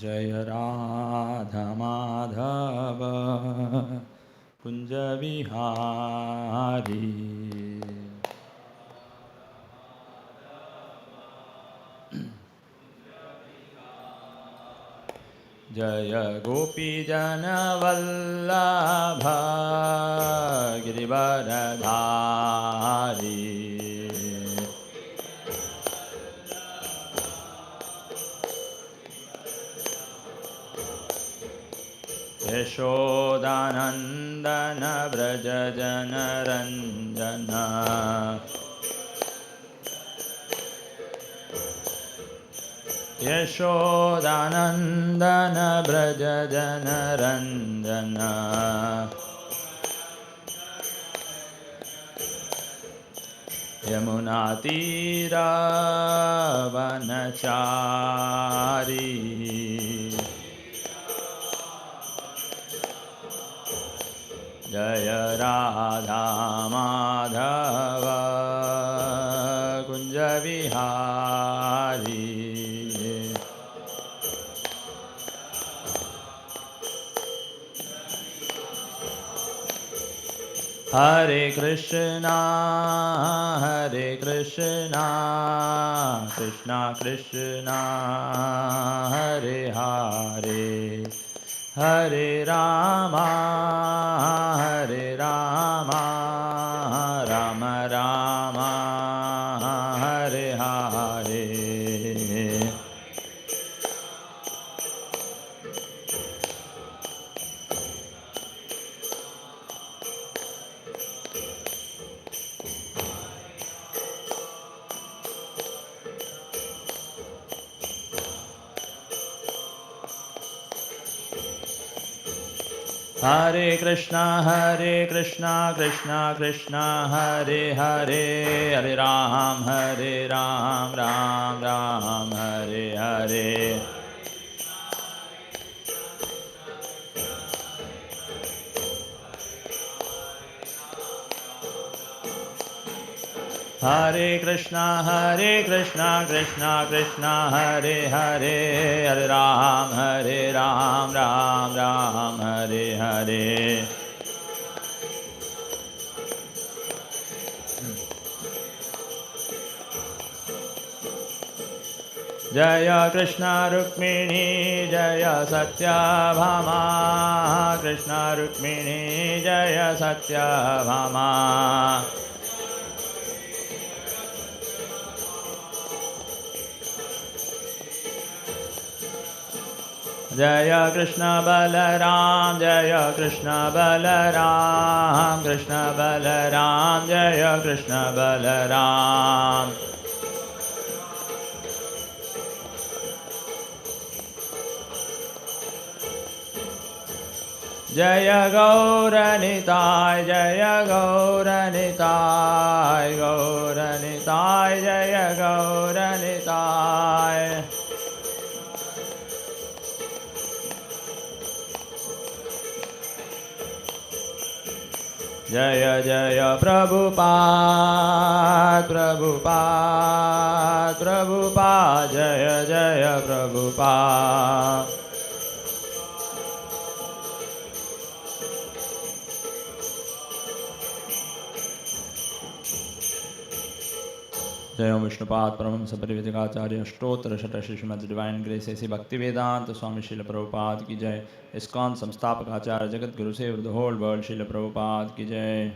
जय राधा माधव कुंज विहारी। जय गोपी जन वल्लभ गिरिवरधारी। यशोदानंदन व्रज जनरंजन। यशोदानंदन व्रज जनरंजन। यमुना तीरवनचारी। जय राधा माधव कुंज विहारी। हरे कृष्णा कृष्णा कृष्णा हरे हरे, हरे रामा राम राम हरे हरे। हरे कृष्णा कृष्णा कृष्णा हरे हरे, हरे राम राम राम हरे हरे। हरे कृष्णा कृष्णा कृष्णा हरे हरे, हरे राम राम राम हरे हरे। जय कृष्ण रुक्मिणी जय सत्यभामा, कृष्ण रुक्मिणी जय सत्यभामा। जय कृष्ण बलराम जय कृष्ण बलराम, कृष्ण बलराम जय कृष्ण बलराम। जय गौरनिताय गौरनिताय जय गौरनिताय। जय जय प्रभुपाद जय जय प्रभुपाद। जय ओम विष्णुपाद परमहंस परिव्राजकाचार्य अष्टोत्तर शतषि श्रीमद् डिवाइन ग्रेस ऐसी भक्ति वेदांत स्वामी श्रील प्रभुपाद की जय। इस्कॉन संस्थापक आचार्य जगत गुरु से the whole world Srila Prabhupada की जय।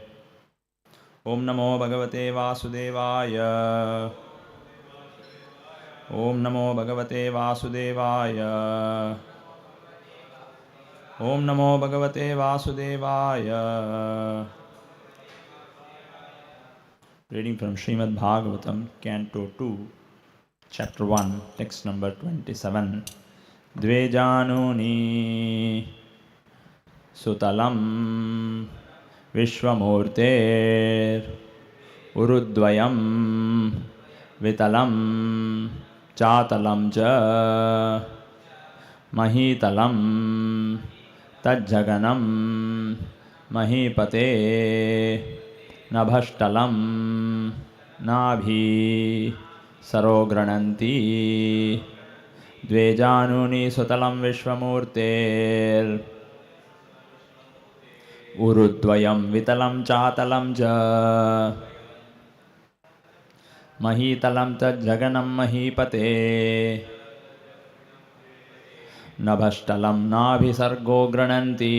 ओम नमो भगवते वासुदेवाय, ओम नमो भगवते वासुदेवाय, ओम नमो भगवते वासुदेवाय। Reading from Srimad-Bhagavatam, Canto 2, Chapter 1, text number 27. Dve januni sutalam vishwamurter urudvayam vitalam chatalam cha mahitalam tajjaganam mahipate नभष्टलं नाभि सरोगृणन्ति द्वे जानूनि सुतलं विश्वमूर्तेर् उरुद्वयं वितलं चातलं च महीतलं तज्जगनं महीपते नभष्टलं नाभिसर्गो गृह्णन्ति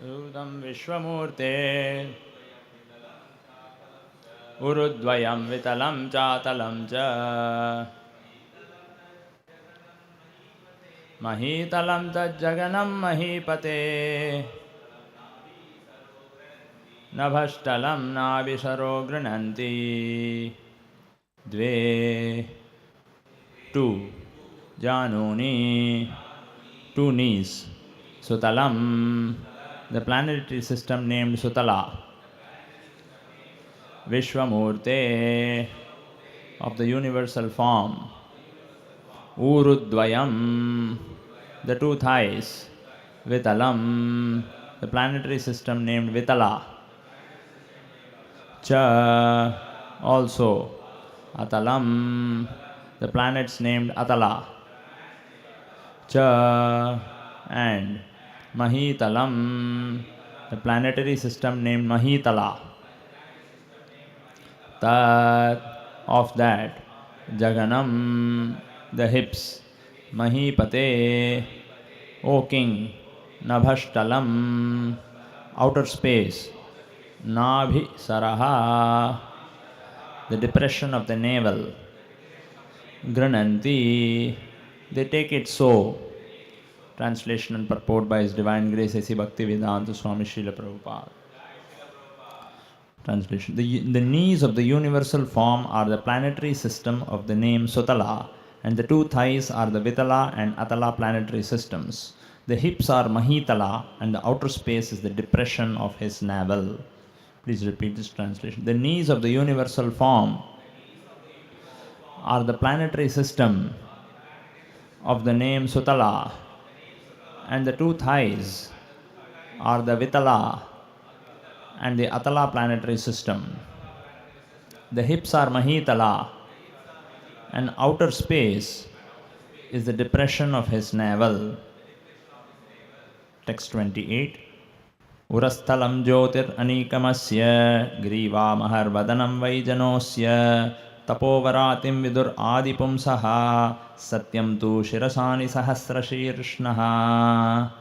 ऊर्ध्वं विश्वमूर्ते उरुद्वयं वितलं चातलं च महीतलं तज्जगनं महीपते नभष्टलं नाभिसरो गृह्णन्ति द्वे to जानूनि two knees Sutalam, the planetary system named Sutala, Vishwamurte, of the universal form, Urudvayam, the two thighs, Vitalam, the planetary system named Vitala, Cha, also, Atalam, the planets named Atala, Cha, and Mahitalam, the planetary system named Mahitala. Tat, of that, Jaganam, the hips, Mahipate, O king, Nabhashtalam, outer space, Nabhi Saraha, the depression of the navel, Grananti, they take it so. Translation and purport by His Divine Grace A.C. Bhaktivedanta Swami Srila Prabhupada. Translation. The knees of the universal form are the planetary system of the name Sutala, and the two thighs are the Vitala and Atala planetary systems. The hips are Mahitala, and the outer space is the depression of his navel. Please repeat this translation. The knees of the universal form are the planetary system of the name Sutala, and the two thighs are the Vitala and the Atala planetary system. The hips are Mahitala, and outer space is the depression of his navel. Text 28. Urasthalam jyotir anikamasya griva mahar vadanam vaijanosya tapovaratim vidur adipumsaha satyam tu shirasani sahasrashirshnaha.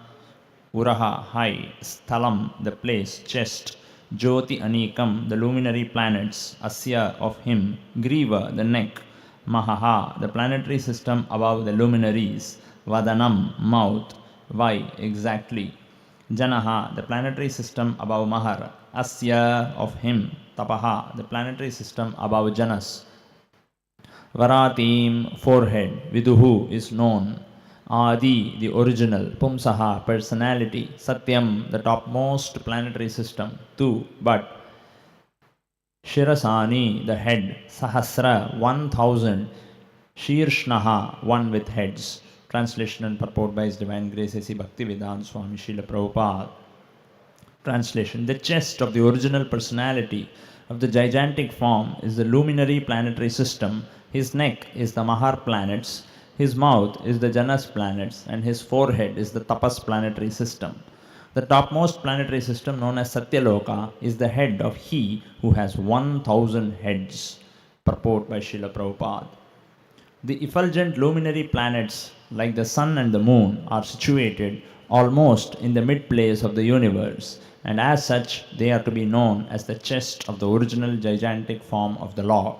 Uraha, high, sthalam, the place, chest, jyoti anikam, the luminary planets, asya, of him, griva, the neck, mahaha, the planetary system above the luminaries, vadanam, mouth, vai, exactly, janaha, the planetary system above mahar, asya, of him, tapaha, the planetary system above janas, varatim, forehead, viduhu, is known, Adi, the original, Pumsaha, personality, Satyam, the topmost planetary system, Tu, but, Shirasani, the head, Sahasra, 1000, Shirshnaha, one with heads. Translation and purport by His Divine Grace A.C. Bhaktivedanta Swami Srila Prabhupada. Translation. The chest of the original personality of the gigantic form is the luminary planetary system. His neck is the Mahar planets. His mouth is the Janas planets, and his forehead is the Tapas planetary system. The topmost planetary system, known as Satyaloka, is the head of he who has 1000 heads. Purport by Srila Prabhupada. The effulgent luminary planets, like the sun and the moon, are situated almost in the mid-place of the universe, and as such they are to be known as the chest of the original gigantic form of the Lord.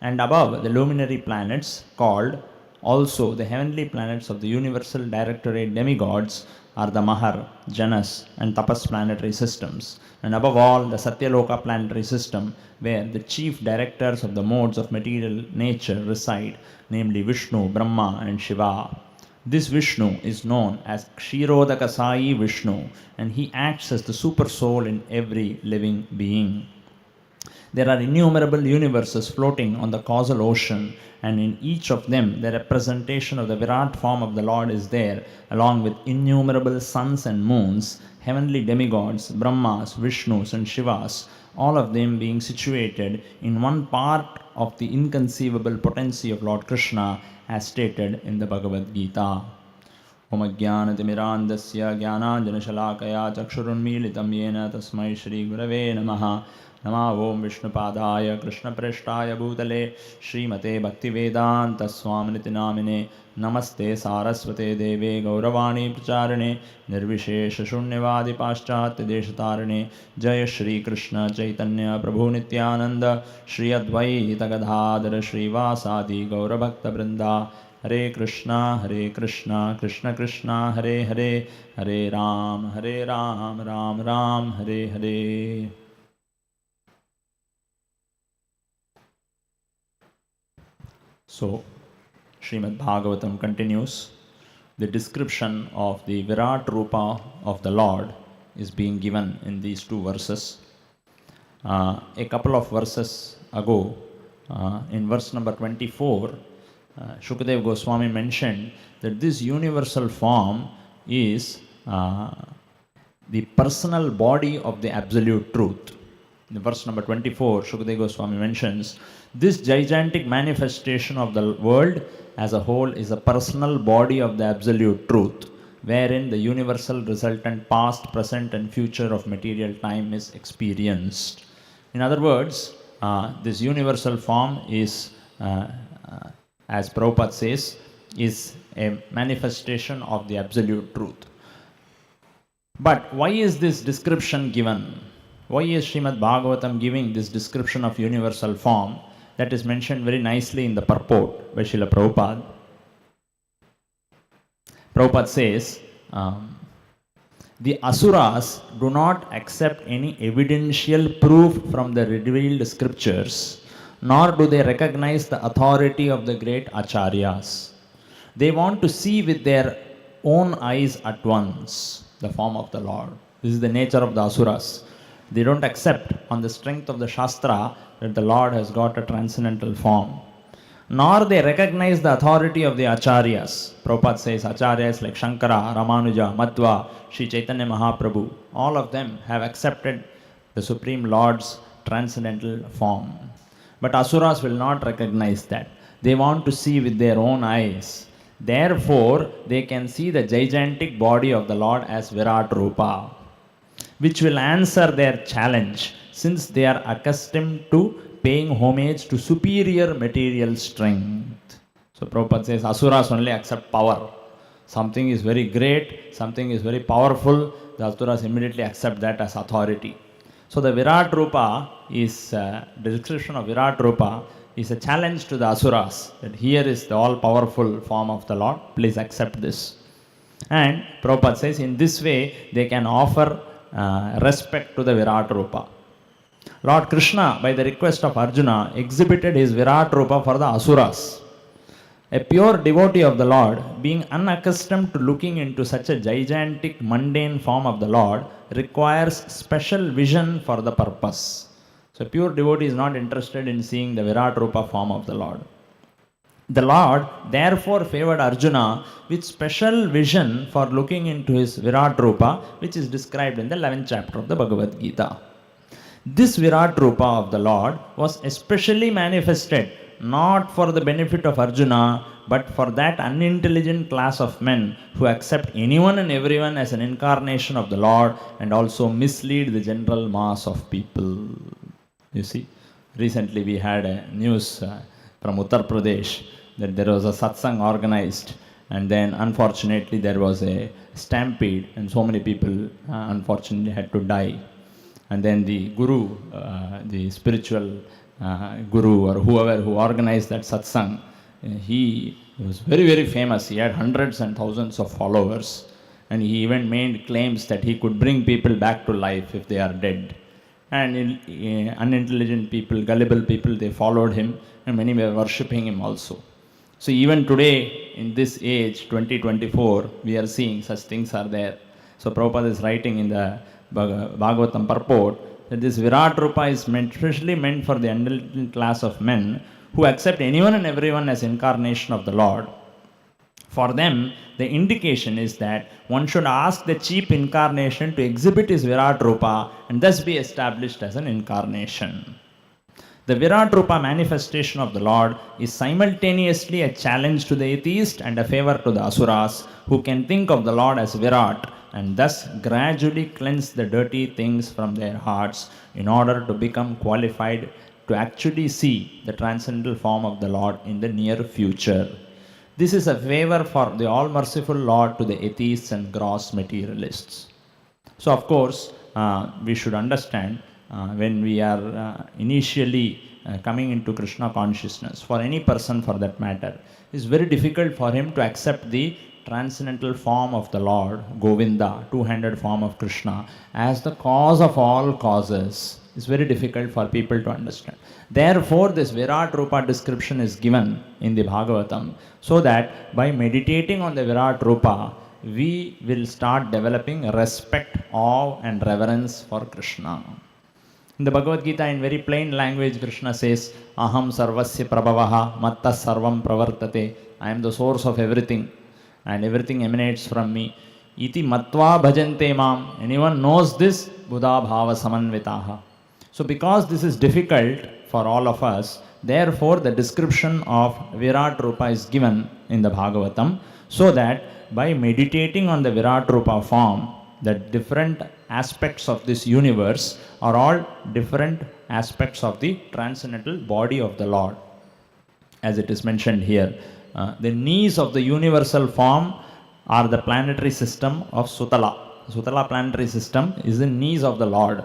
And above the luminary planets, called also the heavenly planets of the universal directorate demigods, are the Mahar, Janas, and Tapas planetary systems, and above all, the Satyaloka planetary system, where the chief directors of the modes of material nature reside, namely Vishnu, Brahma, and Shiva. This Vishnu is known as Kshirodaka Sai Vishnu, and he acts as the super soul in every living being. There are innumerable universes floating on the causal ocean, and in each of them the representation of the Virat form of the Lord is there, along with innumerable suns and moons, heavenly demigods, Brahmas, Vishnus, and Shivas, all of them being situated in one part of the inconceivable potency of Lord Krishna, as stated in the Bhagavad Gita. Om Ajnanatimirandasya Jnananjanashalakaya Chakshurunmilitam Yena Tasmai Shri Gurave Namaha. Nama Om Vishnupadaya Krishna Preshtaya Bhutale Srimate Bhaktivedanta Swaminiti Namine Namaste Saraswate Deve Gauravani Pracharane Nirvishesha Shunyavadi Paschatya Deshatarane Jaya Shri Krishna Chaitanya Prabhu Nityananda Shri Advaita Gadadhara Shri Vasadi Gauravakta Vrinda Hare Krishna, Krishna Krishna, Hare Hare, Hare Ram, Ram Ram, Hare Hare. So, Srimad-Bhagavatam continues. The description of the Virat Rupa of the Lord is being given in these two verses. A couple of verses ago, in verse number 24, Shukadeva Goswami mentioned that this universal form is the personal body of the absolute truth. In verse number 24, Shukadeva Goswami mentions, this gigantic manifestation of the world as a whole is a personal body of the absolute truth, wherein the universal resultant past, present, and future of material time is experienced. In other words, this universal form is, as Prabhupada says, is a manifestation of the absolute truth. But why is this description given? Why is Srimad-Bhagavatam giving this description of universal form that is mentioned very nicely in the purport by Srila Prabhupada? Prabhupada says, the Asuras do not accept any evidential proof from the revealed scriptures, nor do they recognize the authority of the great Acharyas. They want to see with their own eyes at once the form of the Lord. This is the nature of the Asuras. They don't accept on the strength of the Shastra that the Lord has got a transcendental form. Nor they recognize the authority of the Acharyas. Prabhupada says Acharyas like Shankara, Ramanuja, Madhava, Sri Chaitanya Mahaprabhu, all of them have accepted the Supreme Lord's transcendental form. But Asuras will not recognize that. They want to see with their own eyes. Therefore, they can see the gigantic body of the Lord as Virat Rupa, which will answer their challenge, since they are accustomed to paying homage to superior material strength. So Prabhupada says Asuras only accept power. Something is very great, something is very powerful, the Asuras immediately accept that as authority. So the Virat Rupa is, the description of Virat Rupa is a challenge to the Asuras, that here is the all-powerful form of the Lord, please accept this. And Prabhupada says in this way they can offer respect to the Virat Rupa. Lord Krishna, by the request of Arjuna, exhibited his Virat Rupa for the Asuras. A pure devotee of the Lord, being unaccustomed to looking into such a gigantic mundane form of the Lord, requires special vision for the purpose. So a pure devotee is not interested in seeing the Virat Rupa form of the Lord. The Lord therefore favored Arjuna with special vision for looking into his Virat Rupa, which is described in the 11th chapter of the Bhagavad Gita. This Virat Rupa of the Lord was especially manifested not for the benefit of Arjuna, but for that unintelligent class of men who accept anyone and everyone as an incarnation of the Lord and also mislead the general mass of people. You see, recently we had a news from Uttar Pradesh that there was a satsang organized, and then unfortunately there was a stampede and so many people unfortunately had to die. And then the guru, the spiritual guru or whoever who organized that satsang, he was very, very famous. He had hundreds and thousands of followers. And he even made claims that he could bring people back to life if they are dead. And unintelligent people, gullible people, they followed him, and many were worshipping him also. So even today, in this age, 2024, we are seeing such things are there. So Prabhupada is writing in the Bhagavatam purport that this Virat Rupa is especially meant for the enlightened class of men who accept anyone and everyone as incarnation of the Lord. For them, the indication is that one should ask the cheap incarnation to exhibit his Virat Rupa and thus be established as an incarnation. The Virat Rupa manifestation of the Lord is simultaneously a challenge to the atheist and a favor to the asuras who can think of the Lord as Virat and thus gradually cleanse the dirty things from their hearts in order to become qualified to actually see the transcendental form of the Lord in the near future. This is a favor for the all-merciful Lord to the atheists and gross materialists. So, of course, we should understand when we are initially coming into Krishna consciousness, for any person for that matter, it's very difficult for him to accept the transcendental form of the Lord, Govinda, two-handed form of Krishna, as the cause of all causes. It's very difficult for people to understand. Therefore, this Virat Rupa description is given in the Bhagavatam, so that by meditating on the Virat Rupa, we will start developing respect, awe and reverence for Krishna. In the Bhagavad Gita, in very plain language, Krishna says, Aham sarvasya prabhavaha matta sarvam pravartate. I am the source of everything and everything emanates from me. Iti matva bhajante mam. Anyone knows this? Buddha bhava samanvitaha. So because this is difficult for all of us, therefore the description of Virat Rupa is given in the Bhagavatam, so that by meditating on the Virat Rupa form, the different aspects of this universe are all different aspects of the transcendental body of the Lord. As it is mentioned here, the knees of the universal form are the planetary system of Sutala. Sutala planetary system is the knees of the Lord.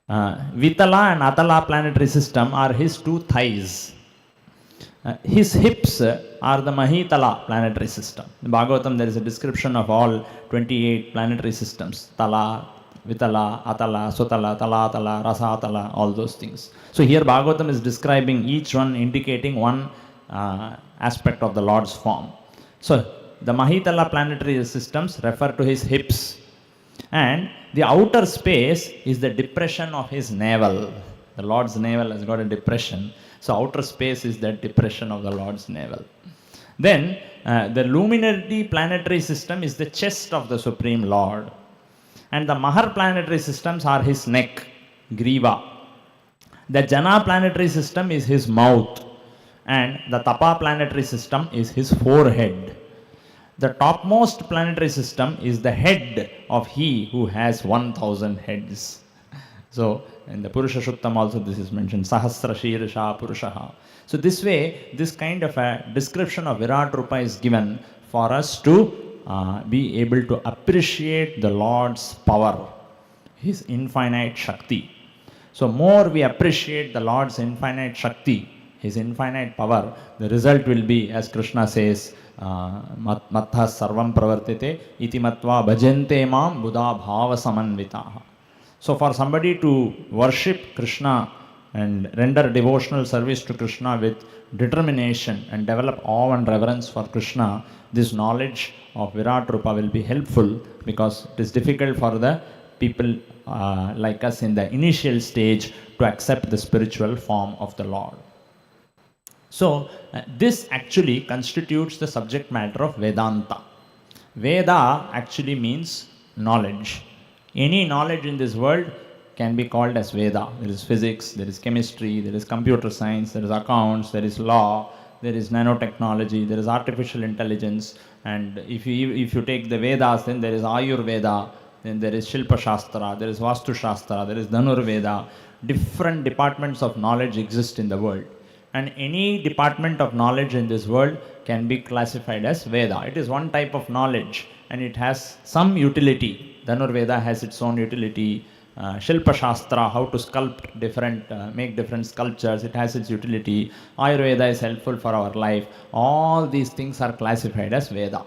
Vitala and Atala planetary system are his two thighs. His hips are the Mahitala planetary system. In Bhagavatam, there is a description of all 28 planetary systems. Tala, Vitala, Atala, Sutala, Talatala, Rasatala, all those things. So here Bhagavatam is describing each one, indicating one aspect of the Lord's form. So the Mahitala planetary systems refer to his hips. And the outer space is the depression of his navel. The Lord's navel has got a depression. So outer space is that depression of the Lord's navel. Then the luminary planetary system is the chest of the Supreme Lord. And the Mahar planetary systems are his neck, Griva. The Jana planetary system is his mouth. And the Tapa planetary system is his forehead. The topmost planetary system is the head of he who has 1,000 heads. So, in the Purusha Shuttam also this is mentioned, Sahasra Shirsha Purushaha. So this way, this kind of a description of Virat Rupa is given for us to be able to appreciate the Lord's power, his infinite Shakti. So more we appreciate the Lord's infinite Shakti, his infinite power, the result will be, as Krishna says, Mattha sarvam pravartite iti matva bhajante mam buddha bhava samanvitaha. So for somebody to worship Krishna and render devotional service to Krishna with determination and develop awe and reverence for Krishna, this knowledge of Virat Rupa will be helpful, because it is difficult for the people like us in the initial stage to accept the spiritual form of the Lord. So, this actually constitutes the subject matter of Vedanta. Veda actually means knowledge. Any knowledge in this world can be called as Veda. There is physics, there is chemistry, there is computer science, there is accounts, there is law, there is nanotechnology, there is artificial intelligence. And if you take the Vedas, then there is Ayurveda, then there is Shilpa Shastra, there is Vastu Shastra, there is Dhanurveda. Different departments of knowledge exist in the world. And any department of knowledge in this world can be classified as Veda. It is one type of knowledge and it has some utility. Dhanurveda has its own utility. Shilpa Shastra, how to sculpt make different sculptures, it has its utility. Ayurveda is helpful for our life. All these things are classified as Veda.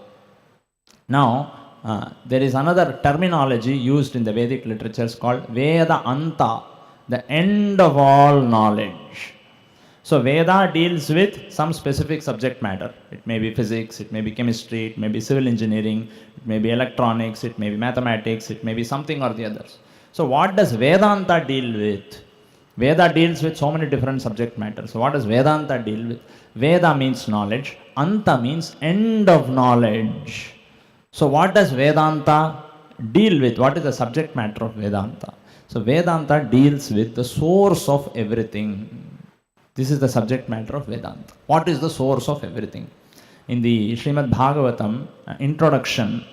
Now, there is another terminology used in the Vedic literatures called Veda Anta, the end of all knowledge. So Veda deals with some specific subject matter. It may be physics, it may be chemistry, it may be civil engineering, it may be electronics, it may be mathematics, it may be something or the others. So what does Vedanta deal with? Veda deals with so many different subject matters. So what does Vedanta deal with? Veda means knowledge, Anta means end of knowledge. So what does Vedanta deal with? What is the subject matter of Vedanta? So Vedanta deals with the source of everything. This is the subject matter of Vedanta. What is the source of everything? In the Srimad-Bhagavatam introduction,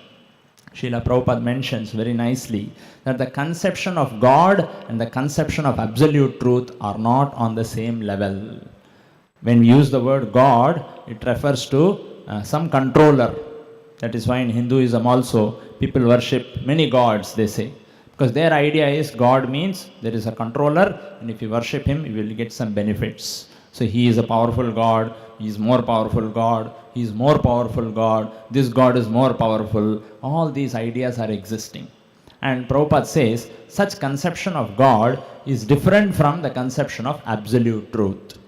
Srila Prabhupada mentions very nicely that the conception of God and the conception of absolute truth are not on the same level. When we use the word God, it refers to some controller. That is why in Hinduism also, people worship many gods, they say. Because their idea is God means there is a controller, and if you worship him, you will get some benefits. So he is a powerful God, he is more powerful God, he is more powerful God, this God is more powerful. All these ideas are existing. And Prabhupada says, such conception of God is different from the conception of absolute truth.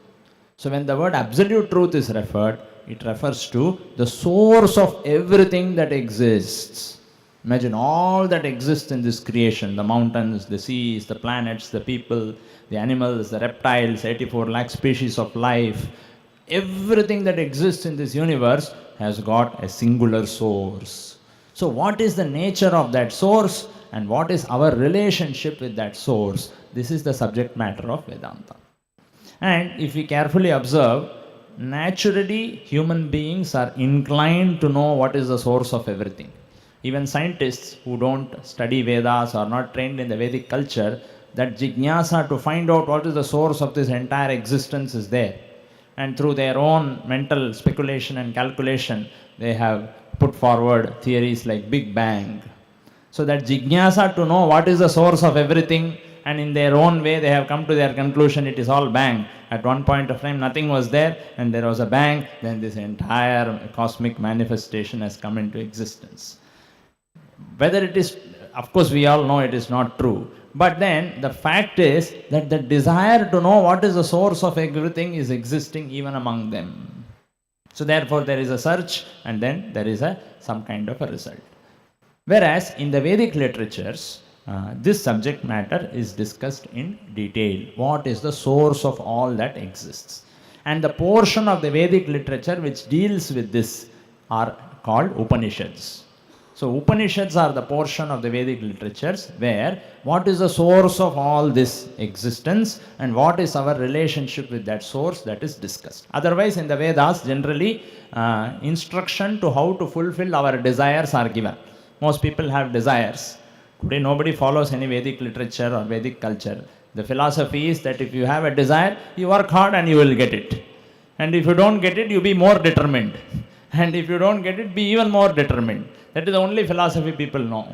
So when the word absolute truth is referred, it refers to the source of everything that exists. Imagine all that exists in this creation, the mountains, the seas, the planets, the people, the animals, the reptiles, 84 lakh species of life. Everything that exists in this universe has got a singular source. So what is the nature of that source and what is our relationship with that source? This is the subject matter of Vedanta. And if we carefully observe, naturally human beings are inclined to know what is the source of everything. Even scientists who don't study Vedas or not trained in the Vedic culture, that jignasa to find out what is the source of this entire existence is there. And through their own mental speculation and calculation, they have put forward theories like Big Bang. So that jignasa to know what is the source of everything, and in their own way they have come to their conclusion it is all bang. At one point of time nothing was there and there was a bang, then this entire cosmic manifestation has come into existence. Whether it is, of course we all know it is not true, but then the fact is that the desire to know what is the source of everything is existing even among them. So therefore there is a search and then there is some kind of a result. Whereas in the Vedic literatures, this subject matter is discussed in detail. What is the source of all that exists? And the portion of the Vedic literature which deals with this are called Upanishads. So Upanishads are the portion of the Vedic literatures where what is the source of all this existence and what is our relationship with that source, that is discussed. Otherwise in the Vedas generally instruction to how to fulfill our desires are given. Most people have desires. Today nobody follows any Vedic literature or Vedic culture. The philosophy is that if you have a desire, you work hard and you will get it. And if you don't get it, you be more determined. And if you don't get it, be even more determined. That is the only philosophy people know.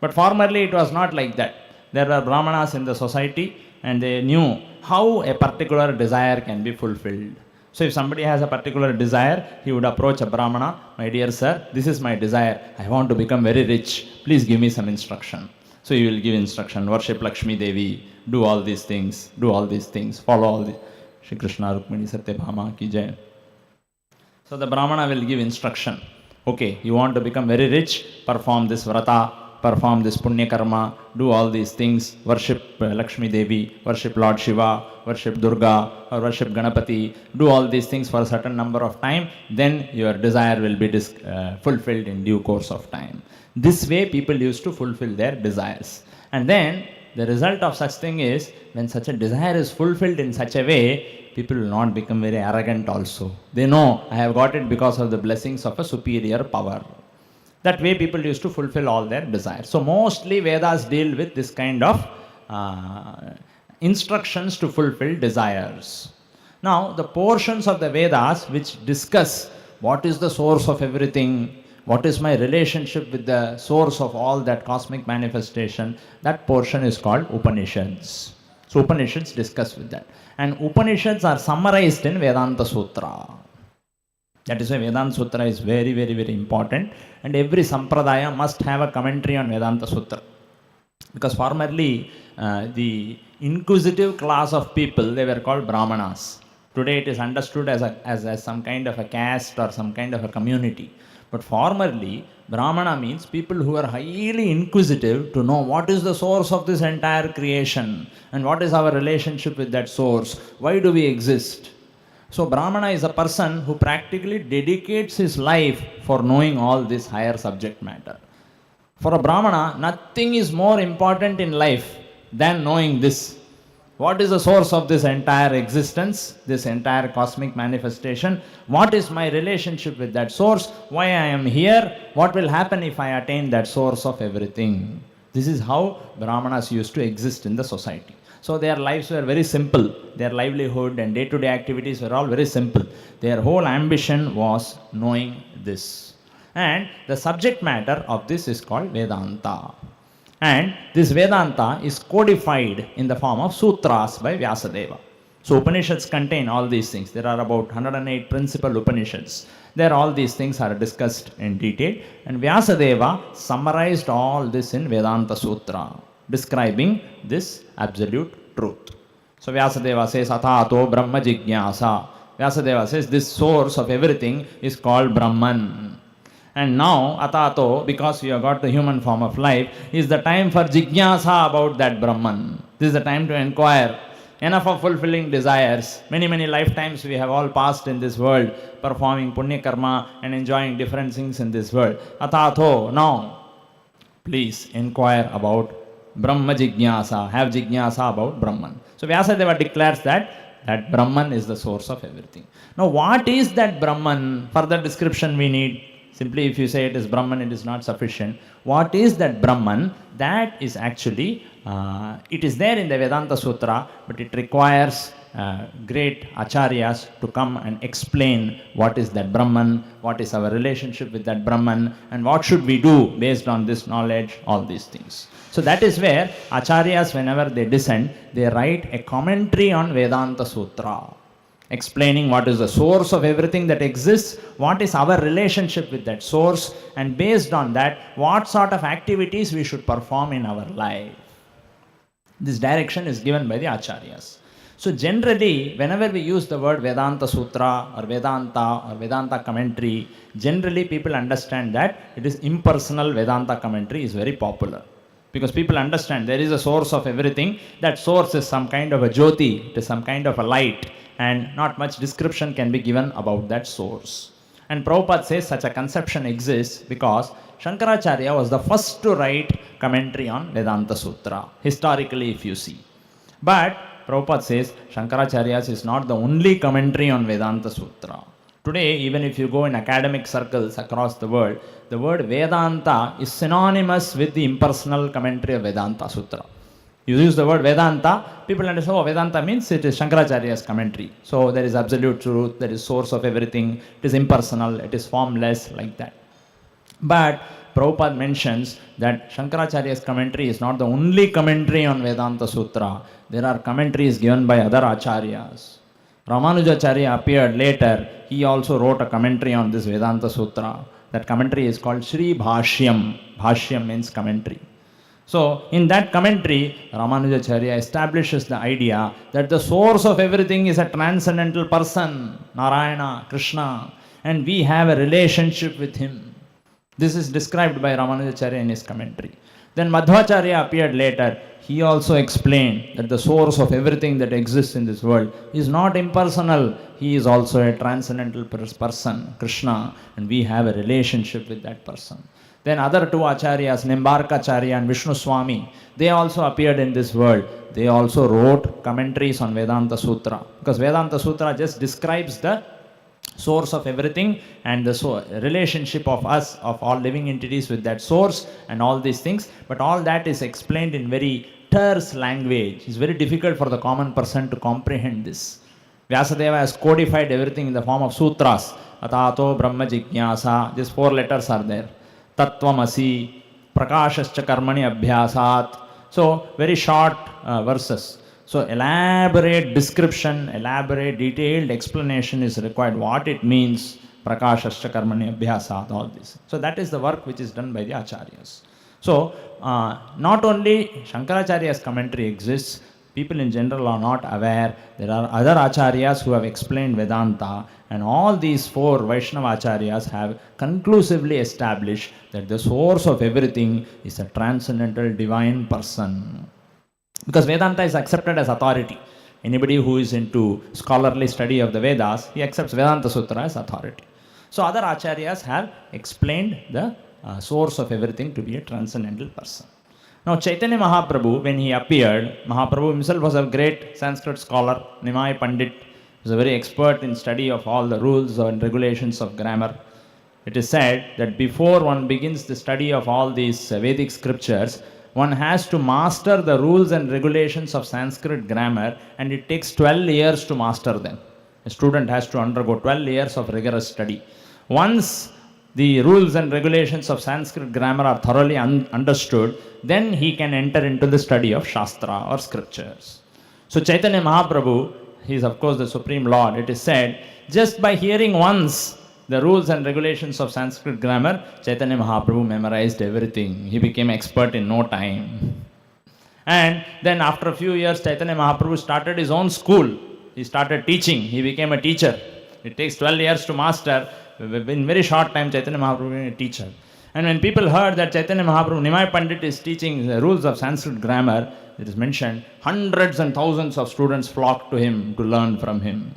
But formerly it was not like that. There were Brahmanas in the society and they knew how a particular desire can be fulfilled. So if somebody has a particular desire, he would approach a Brahmana, my dear sir, this is my desire. I want to become very rich. Please give me some instruction. So you will give instruction, worship Lakshmi Devi, do all these things, follow all the Shri Krishna Rukmini Satyabhama ki jai. So the Brahmana will give instruction. Okay, you want to become very rich, perform this vrata, perform this punya karma, do all these things, worship Lakshmi Devi, worship Lord Shiva, worship Durga, or worship Ganapati, do all these things for a certain number of time, then your desire will be fulfilled in due course of time. This way people used to fulfill their desires. And then the result of such thing is, when such a desire is fulfilled in such a way, people will not become very arrogant also. They know, I have got it because of the blessings of a superior power. That way people used to fulfill all their desires. So mostly Vedas deal with this kind of instructions to fulfill desires. Now the portions of the Vedas which discuss what is the source of everything, what is my relationship with the source of all that cosmic manifestation, that portion is called Upanishads. So Upanishads discuss with that. And Upanishads are summarized in Vedanta Sutra. That is why Vedanta Sutra is very, very, very important, and every sampradaya must have a commentary on Vedanta Sutra. Because formerly, the inquisitive class of people, they were called Brahmanas. Today it is understood as some kind of a caste or some kind of a community. But formerly, Brahmana means people who are highly inquisitive to know what is the source of this entire creation and what is our relationship with that source. Why do we exist? So Brahmana is a person who practically dedicates his life for knowing all this higher subject matter. For a Brahmana, nothing is more important in life than knowing this. What is the source of this entire existence, this entire cosmic manifestation? What is my relationship with that source? Why I am here? What will happen if I attain that source of everything? This is how Brahmanas used to exist in the society. So their lives were very simple. Their livelihood and day-to-day activities were all very simple. Their whole ambition was knowing this. And the subject matter of this is called Vedanta. And this Vedanta is codified in the form of sutras by Vyasadeva. So Upanishads contain all these things. There are about 108 principal Upanishads. There all these things are discussed in detail. And Vyasadeva summarized all this in Vedanta Sutra, describing this absolute truth. So Vyasadeva says, Atato Brahma Jigyasa. Vyasadeva says, this source of everything is called Brahman. And now, Atato, because we have got the human form of life, is the time for Jigyasa about that Brahman. This is the time to inquire. Enough of fulfilling desires. Many, many lifetimes we have all passed in this world, performing punya karma and enjoying different things in this world. Atato, now, please inquire about Brahma Jigyasa. Have Jigyasa about Brahman. So Vyasadeva declares that Brahman is the source of everything. Now, what is that Brahman? Further description we need. Simply if you say it is Brahman, it is not sufficient. What is that Brahman? That is actually, it is there in the Vedanta Sutra, but it requires great acharyas to come and explain what is that Brahman, what is our relationship with that Brahman, and what should we do based on this knowledge, all these things. So that is where acharyas, whenever they descend, they write a commentary on Vedanta Sutra, explaining what is the source of everything that exists, what is our relationship with that source, and based on that, what sort of activities we should perform in our life. This direction is given by the acharyas. So generally, whenever we use the word Vedanta Sutra or Vedanta commentary, generally people understand that it is impersonal. Vedanta commentary is very popular. Because people understand there is a source of everything. That source is some kind of a jyoti, it is some kind of a light, and not much description can be given about that source. And Prabhupada says such a conception exists because Shankaracharya was the first to write commentary on Vedanta Sutra, historically if you see. But Prabhupada says Shankaracharya is not the only commentary on Vedanta Sutra. Today, even if you go in academic circles across the word Vedanta is synonymous with the impersonal commentary of Vedanta Sutra. You use the word Vedanta, people understand, oh, Vedanta means it is Shankaracharya's commentary. So there is absolute truth, there is source of everything, it is impersonal, it is formless, like that. But Prabhupada mentions that Shankaracharya's commentary is not the only commentary on Vedanta Sutra. There are commentaries given by other acharyas. Ramanujacharya appeared later. He also wrote a commentary on this Vedanta Sutra. That commentary is called Sri Bhashyam. Bhashyam means commentary. So, in that commentary, Ramanujacharya establishes the idea that the source of everything is a transcendental person, Narayana, Krishna, and we have a relationship with him. This is described by Ramanujacharya in his commentary. Then Madhvacharya appeared later. He also explained that the source of everything that exists in this world is not impersonal. He is also a transcendental person, Krishna, and we have a relationship with that person. Then other two acharyas, Nimbarkacharya and Vishnu Swami, they also appeared in this world. They also wrote commentaries on Vedanta Sutra, because Vedanta Sutra just describes the source of everything and the relationship of us, of all living entities with that source and all these things. But all that is explained in very terse language. It's very difficult for the common person to comprehend this. Vyasadeva has codified everything in the form of sutras. Atato Brahma Jigyasa. Just 4 letters are there. Tattvamasi, Prakashascha Karmani Abhyasat. So, very short verses. So, elaborate description, elaborate detailed explanation is required. What it means, prakashascha karmani abhyasat, all this. So that is the work which is done by the acharyas. So not only Shankaracharya's commentary exists, people in general are not aware. There are other acharyas who have explained Vedanta, and all these four Vaishnava acharyas have conclusively established that the source of everything is a transcendental divine person. Because Vedanta is accepted as authority. Anybody who is into scholarly study of the Vedas, he accepts Vedanta Sutra as authority. So other acharyas have explained the source of everything to be a transcendental person. Now Chaitanya Mahaprabhu, when he appeared, Mahaprabhu himself was a great Sanskrit scholar, Nimai Pandit, was a very expert in study of all the rules and regulations of grammar. It is said that before one begins the study of all these Vedic scriptures, one has to master the rules and regulations of Sanskrit grammar, and it takes 12 years to master them. A student has to undergo 12 years of rigorous study. Once the rules and regulations of Sanskrit grammar are thoroughly understood, then he can enter into the study of Shastra or scriptures. So Chaitanya Mahaprabhu, he is of course the Supreme Lord. It is said, just by hearing once the rules and regulations of Sanskrit grammar, Chaitanya Mahaprabhu memorized everything. He became expert in no time. And then after a few years, Chaitanya Mahaprabhu started his own school. He started teaching. He became a teacher. It takes 12 years to master. In very short time, Chaitanya Mahaprabhu became a teacher. And when people heard that Chaitanya Mahaprabhu, Nimai Pandit is teaching the rules of Sanskrit grammar, it is mentioned, hundreds and thousands of students flocked to him to learn from him.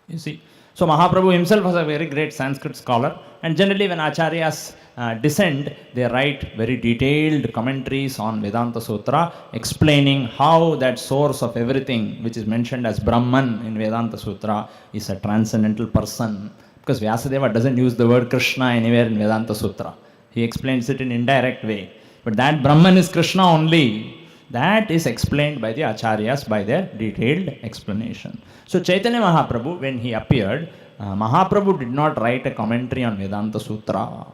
You see. So Mahaprabhu himself was a very great Sanskrit scholar, and generally when acharyas descend, they write very detailed commentaries on Vedanta Sutra, explaining how that source of everything, which is mentioned as Brahman in Vedanta Sutra, is a transcendental person. Because Vyasadeva doesn't use the word Krishna anywhere in Vedanta Sutra. He explains it in indirect way. But that Brahman is Krishna only. That is explained by the acharyas by their detailed explanation. So Chaitanya Mahaprabhu, when he appeared, Mahaprabhu did not write a commentary on Vedanta Sutra.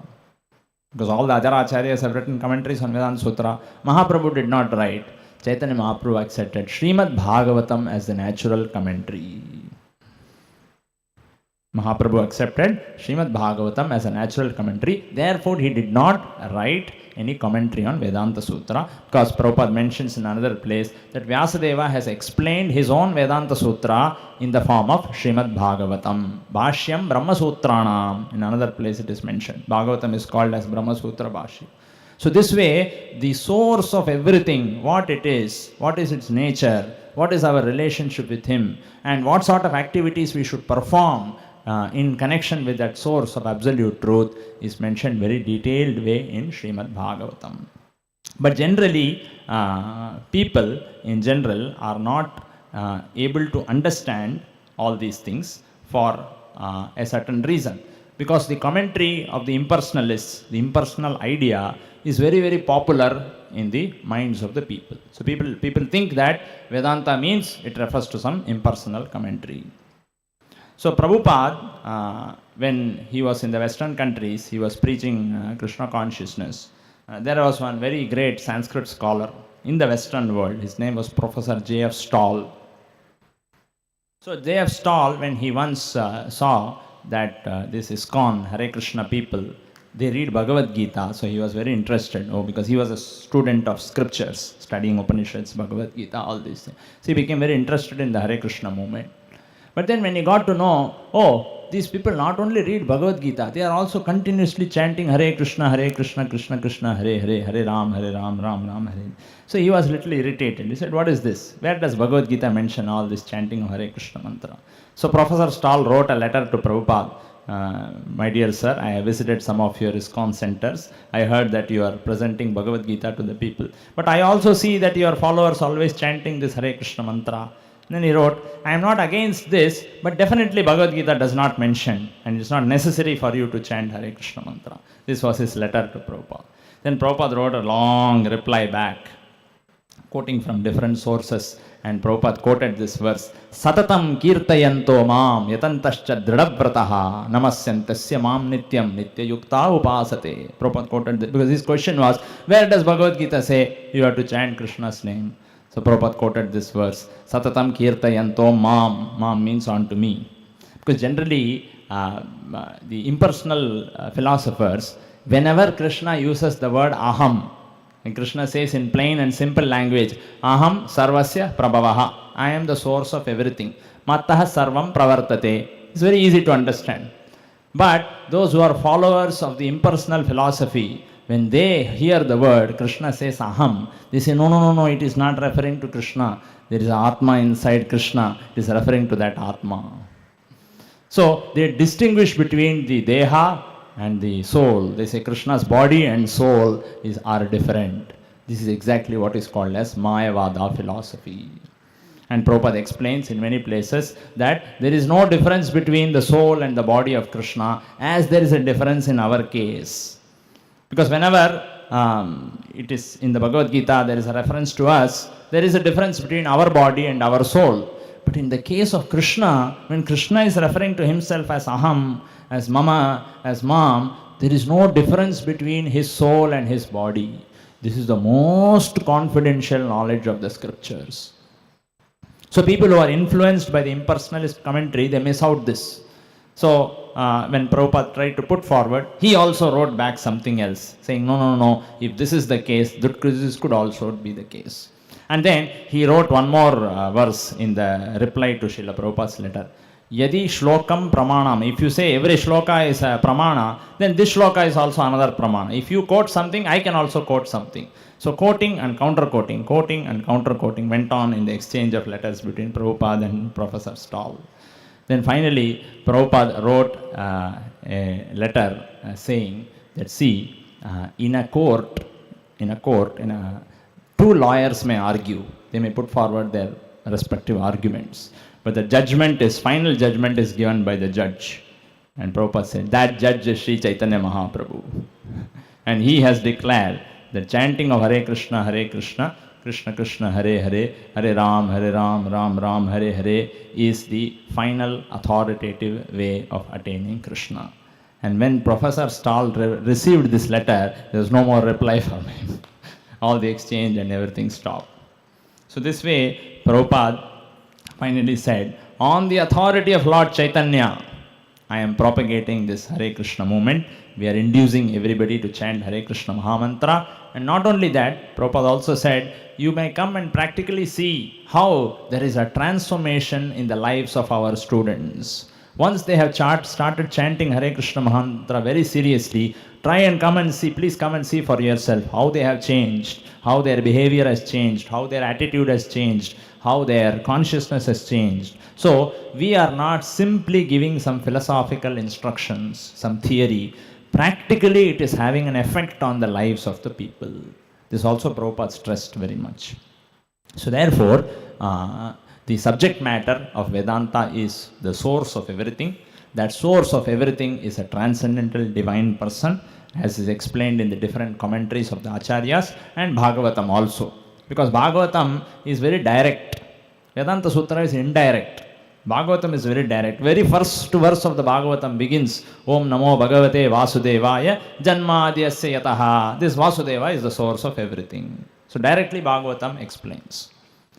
Because all the other acharyas have written commentaries on Vedanta Sutra. Mahaprabhu did not write. Chaitanya Mahaprabhu accepted Srimad-Bhagavatam as the natural commentary. Mahaprabhu accepted Srimad-Bhagavatam as a natural commentary. Therefore, he did not write any commentary on Vedanta Sutra, because Prabhupada mentions in another place that Vyasadeva has explained his own Vedanta Sutra in the form of Srimad-Bhagavatam. Bhashyam Brahma Sutranam. In another place it is mentioned. Bhagavatam is called as Brahma Sutra Bhashya. So this way, the source of everything, what it is, what is its nature, what is our relationship with him, and what sort of activities we should perform in connection with that source of absolute truth is mentioned very detailed way in Srimad-Bhagavatam. But generally, people in general are not able to understand all these things for a certain reason. Because the commentary of the impersonalists, the impersonal idea, is very, very popular in the minds of the people. So people think that Vedanta means it refers to some impersonal commentary. So Prabhupada, when he was in the Western countries, he was preaching Krishna consciousness. There was one very great Sanskrit scholar in the Western world. His name was Professor J.F. Stahl. So J.F. Stahl, when he once saw that this ISKCON, Hare Krishna people, they read Bhagavad Gita, so he was very interested. Because he was a student of scriptures, studying Upanishads, Bhagavad Gita, all these things. So he became very interested in the Hare Krishna movement. But then when he got to know, these people not only read Bhagavad Gita, they are also continuously chanting Hare Krishna, Krishna Krishna, Hare Hare, Hare Ram, Ram Ram, Hare. So he was little irritated. He said, what is this? Where does Bhagavad Gita mention all this chanting of Hare Krishna mantra? So Professor Stahl wrote a letter to Prabhupada. My dear sir, I have visited some of your ISKCON centers. I heard that you are presenting Bhagavad Gita to the people. But I also see that your followers always chanting this Hare Krishna mantra. Then he wrote, I am not against this, but definitely Bhagavad Gita does not mention, and it's not necessary for you to chant Hare Krishna mantra. This was his letter to Prabhupada. Then Prabhupada wrote a long reply back, quoting from different sources, and Prabhupada quoted this verse, Satatam kirtayanto mam yatantascha dridavvrataha namasyantasya mam nityam nityayukta upasate. Prabhupada quoted this because his question was, where does Bhagavad Gita say you have to chant Krishna's name? So Prabhupada quoted this verse, Satatam kirtayanto mam. Mam means unto me. Because generally, the impersonal philosophers, whenever Krishna uses the word aham, and Krishna says in plain and simple language, aham sarvasya prabhavaha, I am the source of everything. Mattaha sarvam pravartate. It's very easy to understand. But those who are followers of the impersonal philosophy, when they hear the word, Krishna says aham, they say, no, it is not referring to Krishna. There is Atma inside Krishna. It is referring to that Atma. So they distinguish between the Deha and the soul. They say Krishna's body and soul are different. This is exactly what is called as Mayavada philosophy. And Prabhupada explains in many places that there is no difference between the soul and the body of Krishna, as there is a difference in our case. Because whenever it is in the Bhagavad Gita, there is a reference to us, there is a difference between our body and our soul. But in the case of Krishna, when Krishna is referring to himself as aham, as mama, as mam, there is no difference between his soul and his body. This is the most confidential knowledge of the scriptures. So people who are influenced by the impersonalist commentary, they miss out this. So when Prabhupada tried to put forward, he also wrote back something else, saying, no, if this is the case, this could also be the case. And then he wrote one more verse in the reply to Srila Prabhupada's letter. Yadi shlokam pramanam. If you say every shloka is a pramana, then this shloka is also another pramana. If you quote something, I can also quote something. So quoting and counter-quoting, quoting and counter-quoting went on in the exchange of letters between Prabhupada and Professor Stahl. Then finally, Prabhupada wrote a letter saying that, see, in a court, two lawyers may argue. They may put forward their respective arguments. But the final judgment is given by the judge. And Prabhupada said, that judge is Sri Chaitanya Mahaprabhu. And he has declared the chanting of Hare Krishna, Krishna Krishna, Hare Hare, Hare Ram, Ram Ram, Hare Hare is the final authoritative way of attaining Krishna. And when Professor Stahl received this letter, there was no more reply from him. All the exchange and everything stopped. So this way, Prabhupada finally said, on the authority of Lord Chaitanya, I am propagating this Hare Krishna movement. We are inducing everybody to chant Hare Krishna Mahamantra. And not only that, Prabhupada also said, you may come and practically see how there is a transformation in the lives of our students. Once they have started chanting Hare Krishna Mahamantra very seriously, try and come and see, please come and see for yourself how they have changed, how their behavior has changed, how their attitude has changed, how their consciousness has changed. So, we are not simply giving some philosophical instructions, some theory. Practically, it is having an effect on the lives of the people. This also Prabhupada stressed very much. So, therefore, the subject matter of Vedanta is the source of everything. That source of everything is a transcendental divine person, as is explained in the different commentaries of the Acharyas and Bhagavatam also. Because Bhagavatam is very direct. Vedanta Sutra is indirect. Bhagavatam is very direct. Very first verse of the Bhagavatam begins, Om Namo Bhagavate Vasudevaya Janmadhyasya Yataha. This Vasudeva is the source of everything. So directly Bhagavatam explains.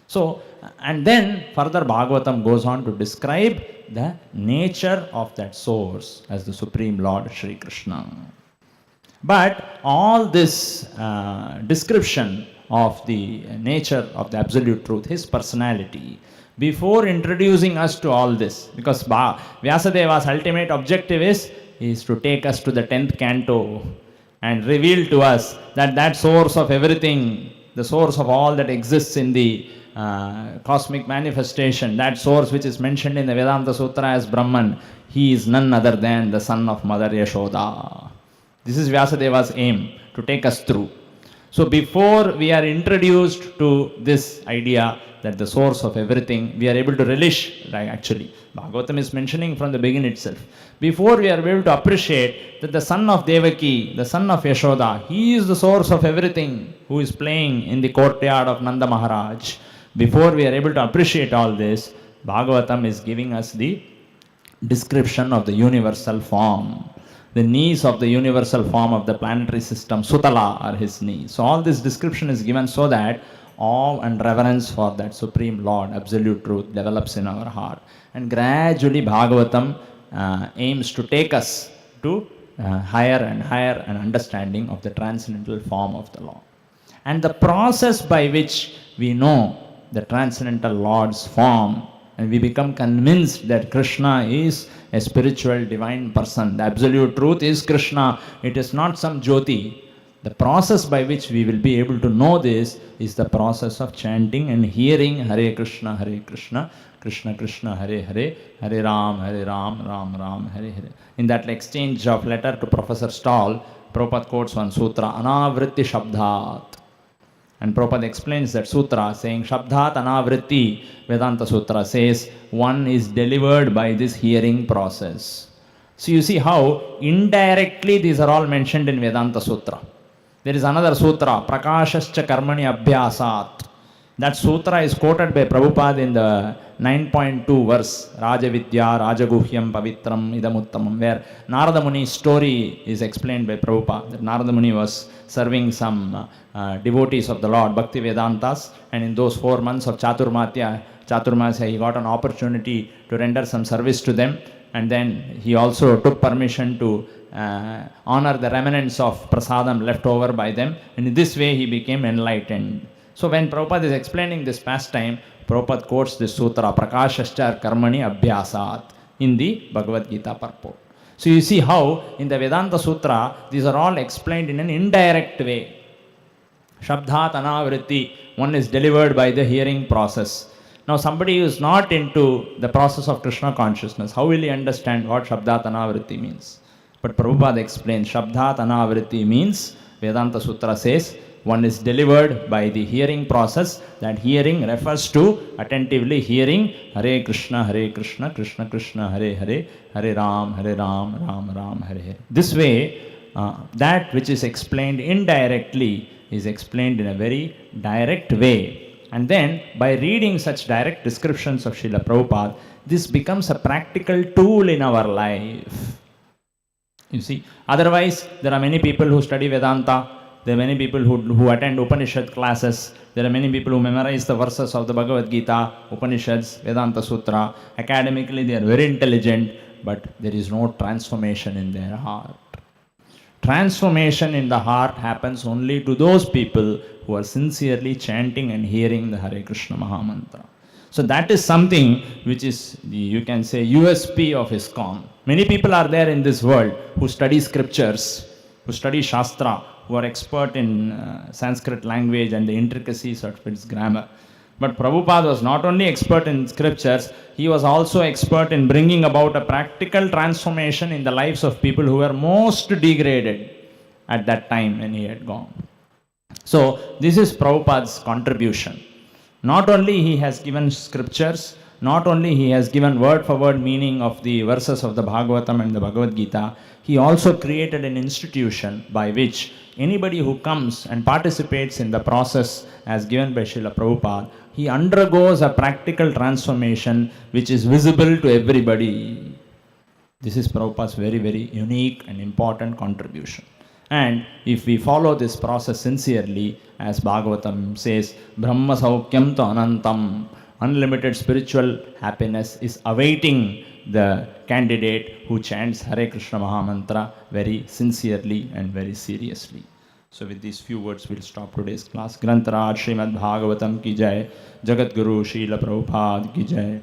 So, and then further Bhagavatam goes on to describe the nature of that source as the Supreme Lord Shri Krishna. But all this description of the nature of the Absolute Truth, His personality, before introducing us to all this, because Vyasadeva's ultimate objective is to take us to the 10th canto and reveal to us that that source of everything, the source of all that exists in the cosmic manifestation, that source which is mentioned in the Vedanta Sutra as Brahman, he is none other than the son of Mother Yashoda. This is Vyasadeva's aim, to take us through. So before we are introduced to this idea that the source of everything, we are able to relish, like actually, Bhagavatam is mentioning from the beginning itself. Before we are able to appreciate that the son of Devaki, the son of Yashoda, he is the source of everything, who is playing in the courtyard of Nanda Maharaj. Before we are able to appreciate all this, Bhagavatam is giving us the description of the universal form. The knees of the universal form of the planetary system, Sutala, are his knees. So all this description is given so that awe and reverence for that Supreme Lord, Absolute Truth, develops in our heart. And gradually Bhagavatam aims to take us to higher and higher an understanding of the transcendental form of the Lord. And the process by which we know the transcendental Lord's form and we become convinced that Krishna is a spiritual divine person. The absolute truth is Krishna. It is not some Jyoti. The process by which we will be able to know this is the process of chanting and hearing Hare Krishna, Krishna Krishna, Hare Hare, Hare Ram, Ram Ram, Hare Hare. In that exchange of letter to Professor Stahl, Prabhupada quotes one sutra, Anavritti Shabdhat. And Prabhupada explains that sutra saying Shabdhat Anavritti, Vedanta Sutra says one is delivered by this hearing process. So you see how indirectly these are all mentioned in Vedanta Sutra. There is another sutra, Prakashascha Karmani Abhyasat. That sutra is quoted by Prabhupada in the 9.2 verse, Rajavidya, Rajaguhyam, Pavitram, Idamuttamam, where Narada Muni's story is explained by Prabhupada. That Narada Muni was serving some devotees of the Lord, Bhakti Vedantas, and in those 4 months of Chaturmasya, he got an opportunity to render some service to them, and then he also took permission to honor the remnants of prasadam left over by them, and in this way he became enlightened. So when Prabhupada is explaining this pastime, Prabhupada quotes this sutra, Prakashascha Karmani Abhyasat, in the Bhagavad Gita purport. So you see how in the Vedanta Sutra, these are all explained in an indirect way. Shabdhat Anavritti, one is delivered by the hearing process. Now somebody who is not into the process of Krishna consciousness, how will he understand what Shabdhat Anavritti means? But Prabhupada explains, Shabdhat Anavritti means, Vedanta Sutra says, one is delivered by the hearing process. That hearing refers to attentively hearing Hare Krishna, Krishna Krishna, Hare Hare, Hare Ram, Ram Hare Hare. This way, that which is explained indirectly is explained in a very direct way. And then, by reading such direct descriptions of Srila Prabhupada, this becomes a practical tool in our life. You see, otherwise, there are many people who study Vedanta. There are many people who attend Upanishad classes. There are many people who memorize the verses of the Bhagavad Gita, Upanishads, Vedanta Sutra. Academically, they are very intelligent, but there is no transformation in their heart. Transformation in the heart happens only to those people who are sincerely chanting and hearing the Hare Krishna Mahamantra. So that is something which is, you can say, USP of ISKCON. Many people are there in this world who study scriptures, who study Shastra, who are expert in Sanskrit language and the intricacies of its grammar. But Prabhupada was not only expert in scriptures, he was also expert in bringing about a practical transformation in the lives of people who were most degraded at that time when he had gone. So this is Prabhupada's contribution. Not only he has given scriptures, not only he has given word for word meaning of the verses of the Bhagavatam and the Bhagavad Gita, he also created an institution by which anybody who comes and participates in the process as given by Srila Prabhupada, he undergoes a practical transformation which is visible to everybody. This is Prabhupada's very, very unique and important contribution. And if we follow this process sincerely, as Bhagavatam says, Brahma Saukyam to Anantam, unlimited spiritual happiness is awaiting the candidate who chants Hare Krishna Mahamantra very sincerely and very seriously. So with these few words, we'll stop today's class. Grantaraj Srimad-Bhagavatam ki jai, Jagat Guru Srila Prabhupada ki jai.